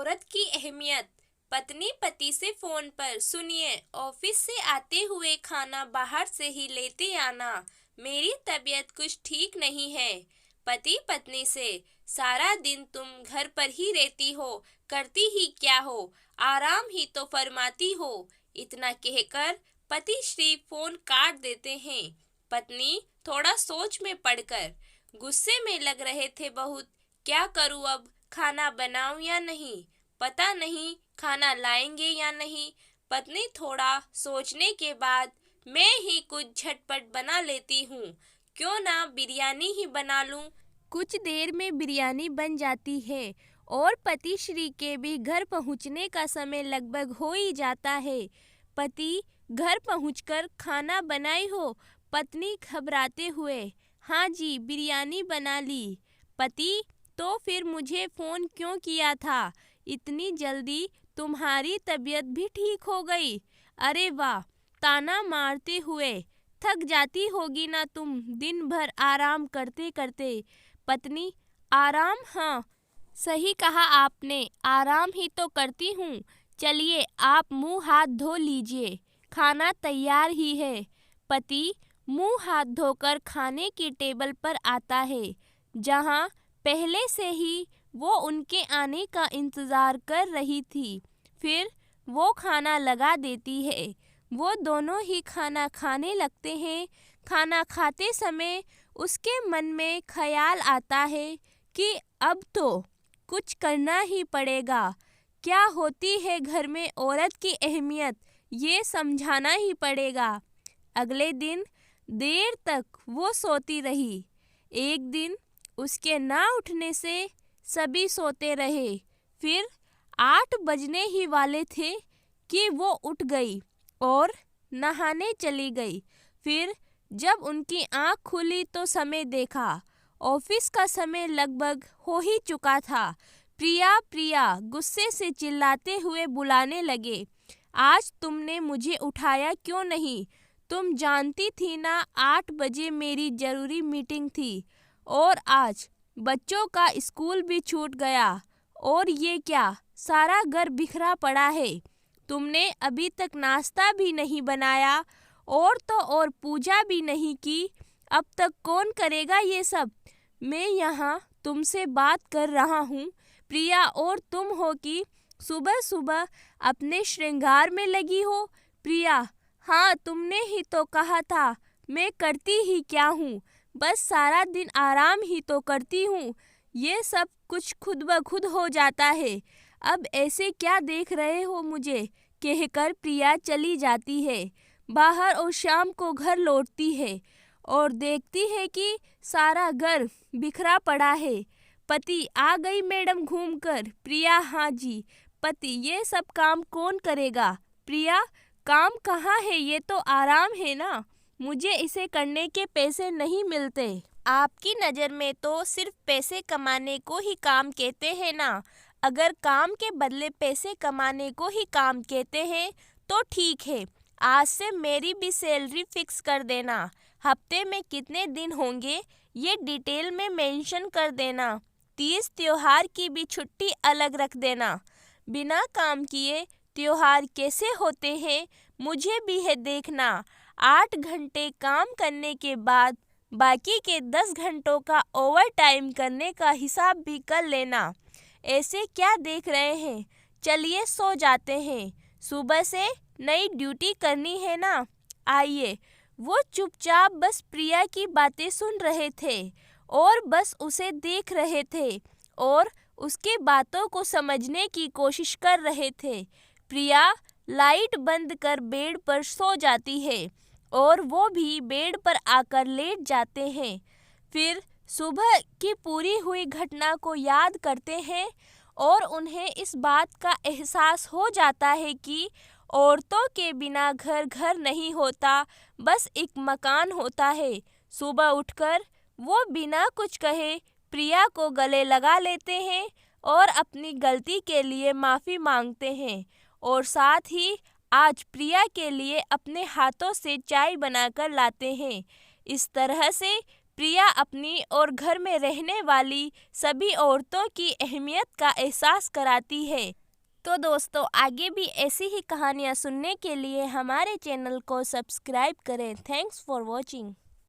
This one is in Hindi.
औरत की अहमियत। पत्नी पति से फोन पर, सुनिए ऑफिस से आते हुए खाना बाहर से ही लेते आना, मेरी तबीयत कुछ ठीक नहीं है। पति पत्नी से, सारा दिन तुम घर पर ही रहती हो, करती ही क्या हो, आराम ही तो फरमाती हो। इतना कहकर पति श्री फोन काट देते हैं। पत्नी थोड़ा सोच में पड़कर, गुस्से में लग रहे थे बहुत, क्या करूं अब, खाना बनाऊं या नहीं, पता नहीं खाना लाएंगे या नहीं। पत्नी थोड़ा सोचने के बाद, मैं ही कुछ झटपट बना लेती हूँ, क्यों ना बिरयानी ही बना लूं। कुछ देर में बिरयानी बन जाती है और पति श्री के भी घर पहुँचने का समय लगभग हो ही जाता है। पति, घर पहुँचकर खाना बनाई हो? पत्नी घबराते हुए, हाँ जी बिरयानी बना ली। पति, तो फिर मुझे फ़ोन क्यों किया था? इतनी जल्दी तुम्हारी तबीयत भी ठीक हो गई? अरे वाह, ताना मारते हुए, थक जाती होगी ना तुम दिन भर आराम करते करते। पत्नी, आराम? हाँ, सही कहा आपने, आराम ही तो करती हूँ। चलिए आप मुंह हाथ धो लीजिए, खाना तैयार ही है। पति मुंह हाथ धोकर खाने की टेबल पर आता है, जहाँ पहले से ही वो उनके आने का इंतज़ार कर रही थी। फिर वो खाना लगा देती है। वो दोनों ही खाना खाने लगते हैं। खाना खाते समय उसके मन में ख्याल आता है कि अब तो कुछ करना ही पड़ेगा। क्या होती है घर में औरत की अहमियत, ये समझाना ही पड़ेगा। अगले दिन देर तक वो सोती रही। एक दिन उसके ना उठने से सभी सोते रहे। फिर 8 बजने ही वाले थे कि वो उठ गई और नहाने चली गई। फिर जब उनकी आँख खुली तो समय देखा, ऑफिस का समय लगभग हो ही चुका था। प्रिया प्रिया गुस्से से चिल्लाते हुए बुलाने लगे, आज तुमने मुझे उठाया क्यों नहीं? तुम जानती थी ना 8 बजे मेरी ज़रूरी मीटिंग थी, और आज बच्चों का स्कूल भी छूट गया, और ये क्या, सारा घर बिखरा पड़ा है। तुमने अभी तक नाश्ता भी नहीं बनाया, और तो और पूजा भी नहीं की। अब तक कौन करेगा ये सब? मैं यहाँ तुमसे बात कर रहा हूँ प्रिया, और तुम हो कि सुबह सुबह अपने श्रृंगार में लगी हो। प्रिया, हाँ तुमने ही तो कहा था, मैं करती ही क्या हूँ, बस सारा दिन आराम ही तो करती हूँ। ये सब कुछ खुद ब खुद हो जाता है। अब ऐसे क्या देख रहे हो मुझे, कहकर प्रिया चली जाती है बाहर और शाम को घर लौटती है और देखती है कि सारा घर बिखरा पड़ा है। पति, आ गई मैडम घूमकर? प्रिया, हाँ जी। पति, ये सब काम कौन करेगा? प्रिया, काम कहाँ है, ये तो आराम है ना, मुझे इसे करने के पैसे नहीं मिलते। आपकी नज़र में तो सिर्फ पैसे कमाने को ही काम कहते हैं ना। अगर काम के बदले पैसे कमाने को ही काम कहते हैं तो ठीक है, आज से मेरी भी सैलरी फिक्स कर देना। हफ्ते में कितने दिन होंगे ये डिटेल में मेंशन कर देना। 30 त्योहार की भी छुट्टी अलग रख देना। बिना काम किए त्योहार कैसे होते हैं मुझे भी है देखना। 8 घंटे काम करने के बाद बाकी के 10 घंटों का ओवर टाइम करने का हिसाब भी कर लेना। ऐसे क्या देख रहे हैं, चलिए सो जाते हैं, सुबह से नई ड्यूटी करनी है ना। आइए। वो चुपचाप बस प्रिया की बातें सुन रहे थे और बस उसे देख रहे थे और उसकी बातों को समझने की कोशिश कर रहे थे। प्रिया लाइट बंद कर बेड पर सो जाती है और वो भी बेड पर आकर लेट जाते हैं। फिर सुबह की पूरी हुई घटना को याद करते हैं और उन्हें इस बात का एहसास हो जाता है कि औरतों के बिना घर घर नहीं होता, बस एक मकान होता है। सुबह उठकर वो बिना कुछ कहे प्रिया को गले लगा लेते हैं और अपनी गलती के लिए माफ़ी मांगते हैं, और साथ ही आज प्रिया के लिए अपने हाथों से चाय बनाकर लाते हैं। इस तरह से प्रिया अपनी और घर में रहने वाली सभी औरतों की अहमियत का एहसास कराती है। तो दोस्तों, आगे भी ऐसी ही कहानियाँ सुनने के लिए हमारे चैनल को सब्सक्राइब करें। Thanks for watching.